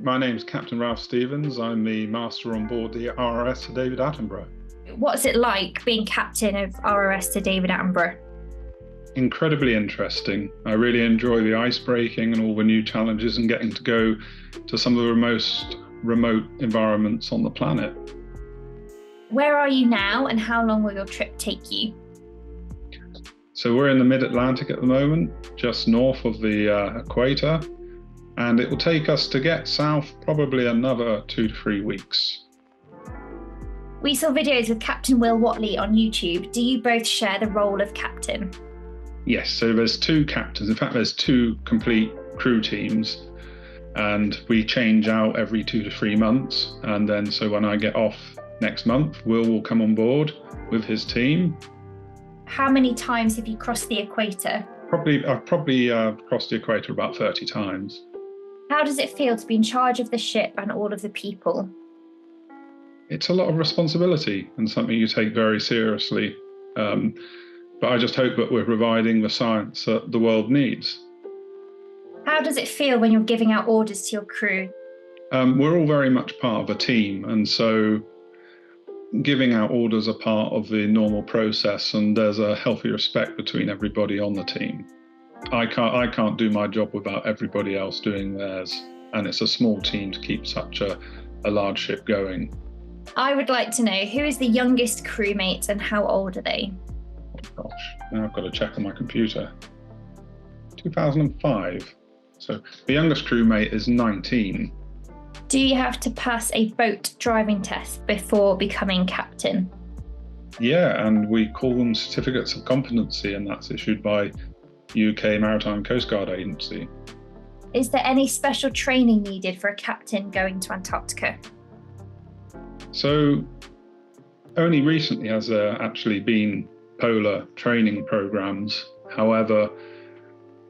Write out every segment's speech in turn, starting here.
My name's Captain Ralph Stevens. I'm the master on board the RRS Sir David Attenborough. What's it like being captain of RRS Sir David Attenborough? Incredibly interesting. I really enjoy the ice breaking and all the new challenges and getting to go to some of the most remote environments on the planet. Where are you now and how long will your trip take you? So we're in the mid-Atlantic at the moment, just north of the equator, and it will take us to get south probably another 2 to 3 weeks. We saw videos with Captain Will Whatley on YouTube. Do you both share the role of captain? Yes, so there's two captains. In fact, there's two complete crew teams, and we change out every 2 to 3 months. And then, so when I get off next month, Will come on board with his team. How many times have you crossed the equator? I've probably crossed the equator about 30 times. How does it feel to be in charge of the ship and all of the people? It's a lot of responsibility and something you take very seriously. But I just hope that we're providing the science that the world needs. How does it feel when you're giving out orders to your crew? We're all very much part of a team, and so giving out orders are part of the normal process, and there's a healthy respect between everybody on the team. I can't do my job without everybody else doing theirs, and it's a small team to keep such a large ship going. I would like to know, who is the youngest crewmate and how old are they? Gosh, now I've got to check on my computer. 2005. So the youngest crewmate is 19. Do you have to pass a boat driving test before becoming captain? Yeah, and we call them certificates of competency, and that's issued by UK Maritime Coast Guard Agency. Is there any special training needed for a captain going to Antarctica? So only recently has there actually been polar training programs. However,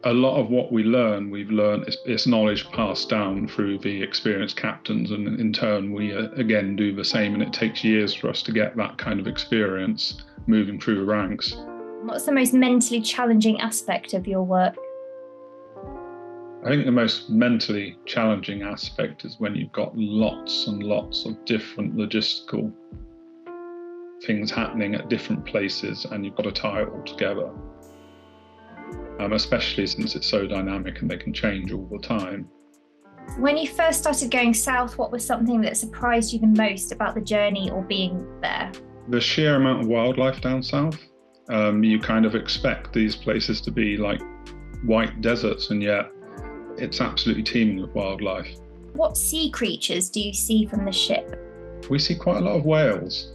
a lot of what we've learned is knowledge passed down through the experienced captains, and in turn we again do the same, and it takes years for us to get that kind of experience moving through the ranks. What's the most mentally challenging aspect of your work? I think the most mentally challenging aspect is when you've got lots and lots of different logistical things happening at different places, and you've got to tie it all together. Especially since it's so dynamic and they can change all the time. When you first started going south, what was something that surprised you the most about the journey or being there? The sheer amount of wildlife down south. You kind of expect these places to be like white deserts, and yet it's absolutely teeming with wildlife. What sea creatures do you see from the ship? We see quite a lot of whales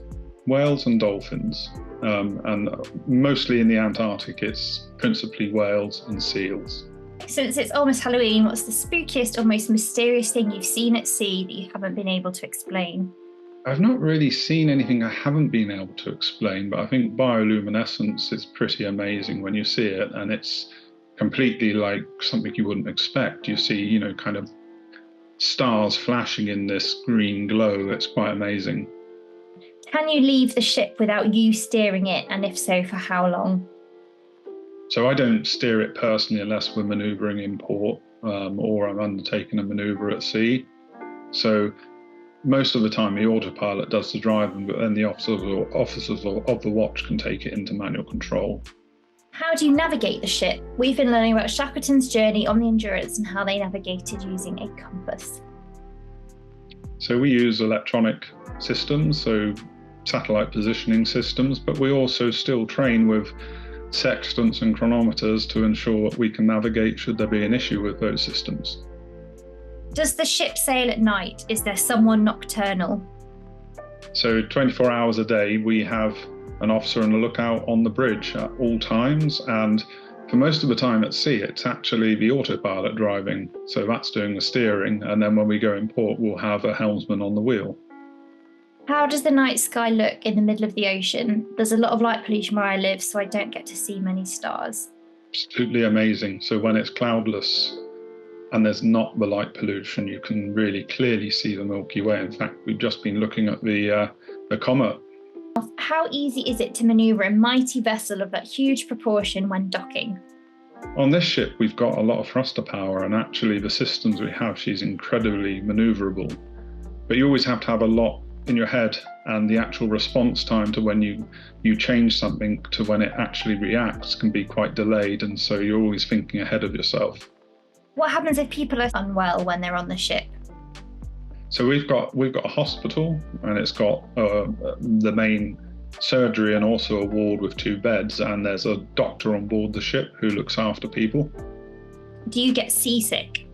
and dolphins, and mostly in the Antarctic it's principally whales and seals. Since it's almost Halloween, what's the spookiest or most mysterious thing you've seen at sea that you haven't been able to explain? I've not really seen anything I haven't been able to explain, but I think bioluminescence is pretty amazing when you see it, and it's completely like something you wouldn't expect. You see, kind of stars flashing in this green glow. It's quite amazing. Can you leave the ship without you steering it, and if so, for how long? So I don't steer it personally unless we're manoeuvring in port or I'm undertaking a manoeuvre at sea. So most of the time the autopilot does the driving, but then the officers of the watch can take it into manual control. How do you navigate the ship? We've been learning about Shackleton's journey on the Endurance and how they navigated using a compass. So we use electronic systems, so satellite positioning systems, but we also still train with sextants and chronometers to ensure that we can navigate should there be an issue with those systems. Does the ship sail at night? Is there someone nocturnal? So 24 hours a day, we have an officer and a lookout on the bridge at all times, and for most of the time at sea, it's actually the autopilot driving, so that's doing the steering, and then when we go in port, we'll have a helmsman on the wheel. How does the night sky look in the middle of the ocean? There's a lot of light pollution where I live, so I don't get to see many stars. Absolutely amazing. So when it's cloudless and there's not the light pollution, you can really clearly see the Milky Way. In fact, we've just been looking at the comet. How easy is it to manoeuvre a mighty vessel of that huge proportion when docking? On this ship, we've got a lot of thruster power, and actually the systems we have, she's incredibly maneuverable. But you always have to have a lot in your head, and the actual response time to when you change something to when it actually reacts can be quite delayed, and so you're always thinking ahead of yourself. What happens if people are unwell when they're on the ship? So we've got a hospital, and it's got the main surgery and also a ward with 2 beds, and there's a doctor on board the ship who looks after people. Do you get seasick?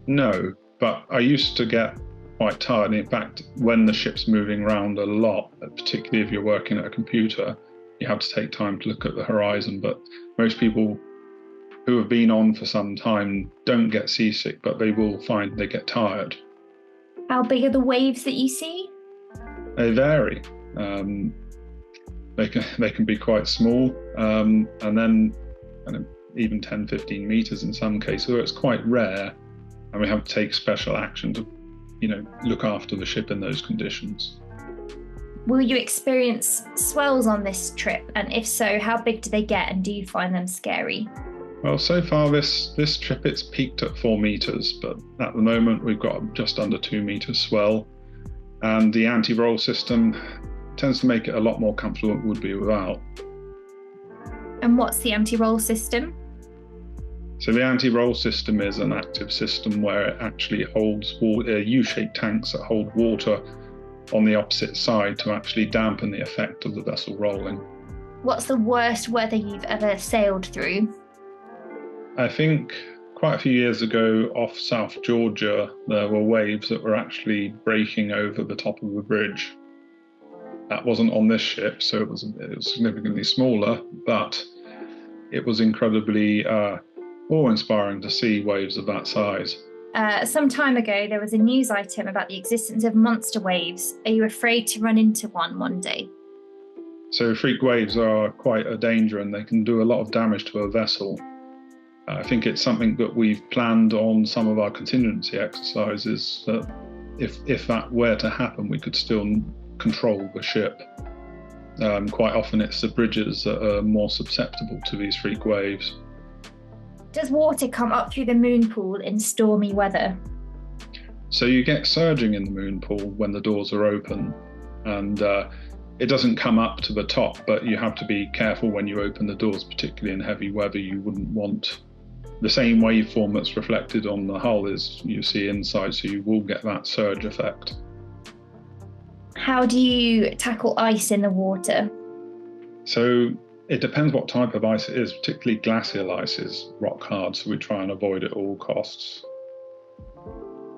No, but I used to get quite tired. In fact, when the ship's moving around a lot, particularly if you're working at a computer, you have to take time to look at the horizon. But most people who have been on for some time don't get seasick, but they will find they get tired. How big are the waves that you see? They vary. They can be quite small, and then even 10, 15 meters in some cases. So it's quite rare, and we have to take special action to, look after the ship in those conditions. Will you experience swells on this trip? And if so, how big do they get, and do you find them scary? Well, so far this trip, it's peaked at 4 meters, but at the moment we've got just under 2 meters swell, and the anti-roll system tends to make it a lot more comfortable than it would be without. And what's the anti-roll system? So the anti-roll system is an active system where it actually holds U-shaped tanks that hold water on the opposite side to actually dampen the effect of the vessel rolling. What's the worst weather you've ever sailed through? I think quite a few years ago off South Georgia, there were waves that were actually breaking over the top of the bridge. That wasn't on this ship, so it was significantly smaller, but it was incredibly awe-inspiring to see waves of that size. Some time ago, there was a news item about the existence of monster waves. Are you afraid to run into one day? So freak waves are quite a danger, and they can do a lot of damage to a vessel. I think it's something that we've planned on some of our contingency exercises, that if that were to happen, we could still control the ship. Quite often it's the bridges that are more susceptible to these freak waves. Does water come up through the moon pool in stormy weather? So you get surging in the moon pool when the doors are open, and it doesn't come up to the top, but you have to be careful when you open the doors, particularly in heavy weather. You wouldn't want the same waveform that's reflected on the hull as you see inside, so you will get that surge effect. How do you tackle ice in the water? So it depends what type of ice it is. Particularly glacial ice is rock hard, so we try and avoid it at all costs.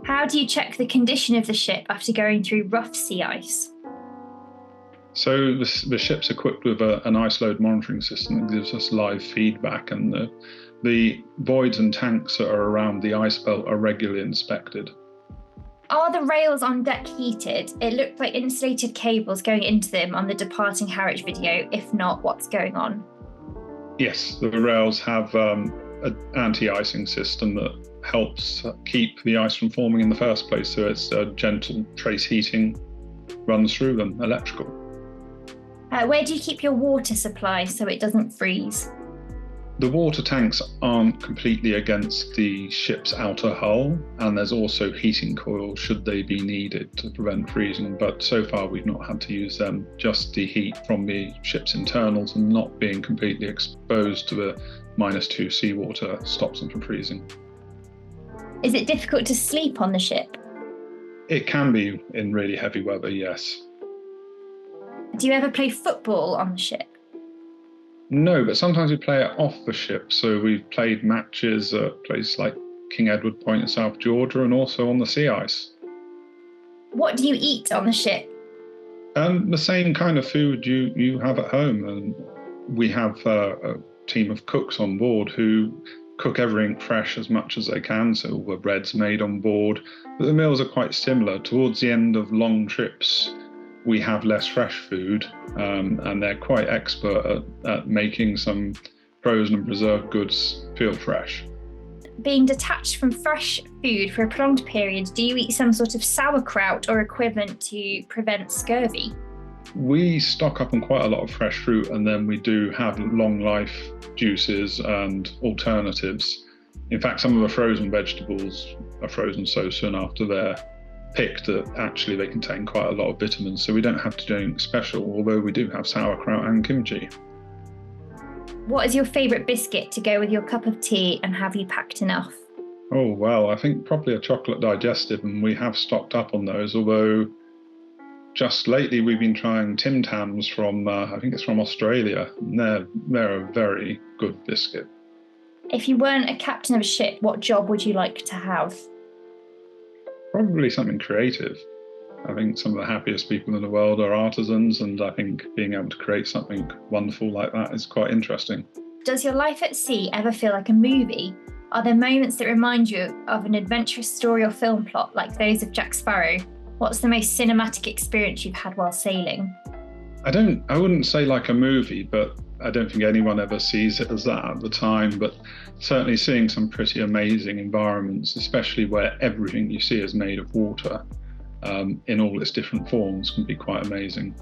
How do you check the condition of the ship after going through rough sea ice? So the ship's equipped with an ice load monitoring system that gives us live feedback, and the voids and tanks that are around the ice belt are regularly inspected. Are the rails on deck heated? It looked like insulated cables going into them on the departing Harwich video. If not, what's going on? Yes, the rails have an anti-icing system that helps keep the ice from forming in the first place. So it's gentle trace heating runs through them, electrical. Where do you keep your water supply so it doesn't freeze? The water tanks aren't completely against the ship's outer hull, and there's also heating coils should they be needed to prevent freezing, but so far we've not had to use them. Just the heat from the ship's internals and not being completely exposed to the -2 seawater stops them from freezing. Is it difficult to sleep on the ship? It can be in really heavy weather, yes. Do you ever play football on the ship? No, but sometimes we play it off the ship. So we've played matches at places like King Edward Point in South Georgia, and also on the sea ice. What do you eat on the ship? The same kind of food you have at home. And we have a team of cooks on board who cook everything fresh as much as they can. So all the bread's made on board. But the meals are quite similar. Towards the end of long trips, we have less fresh food, and they're quite expert at making some frozen and preserved goods feel fresh. Being detached from fresh food for a prolonged period, do you eat some sort of sauerkraut or equivalent to prevent scurvy? We stock up on quite a lot of fresh fruit, and then we do have long life juices and alternatives. In fact, some of the frozen vegetables are frozen so soon after they're picked that actually they contain quite a lot of vitamins, so we don't have to do anything special, although we do have sauerkraut and kimchi. What is your favourite biscuit to go with your cup of tea, and have you packed enough? Oh, well, I think probably a chocolate digestive, and we have stocked up on those, although just lately we've been trying Tim Tams from, I think it's from Australia, and they're a very good biscuit. If you weren't a captain of a ship, what job would you like to have? Probably something creative. I think some of the happiest people in the world are artisans, and I think being able to create something wonderful like that is quite interesting. Does your life at sea ever feel like a movie? Are there moments that remind you of an adventurous story or film plot like those of Jack Sparrow? What's the most cinematic experience you've had while sailing? I wouldn't say like a movie, but I don't think anyone ever sees it as that at the time, but certainly seeing some pretty amazing environments, especially where everything you see is made of water in all its different forms, can be quite amazing.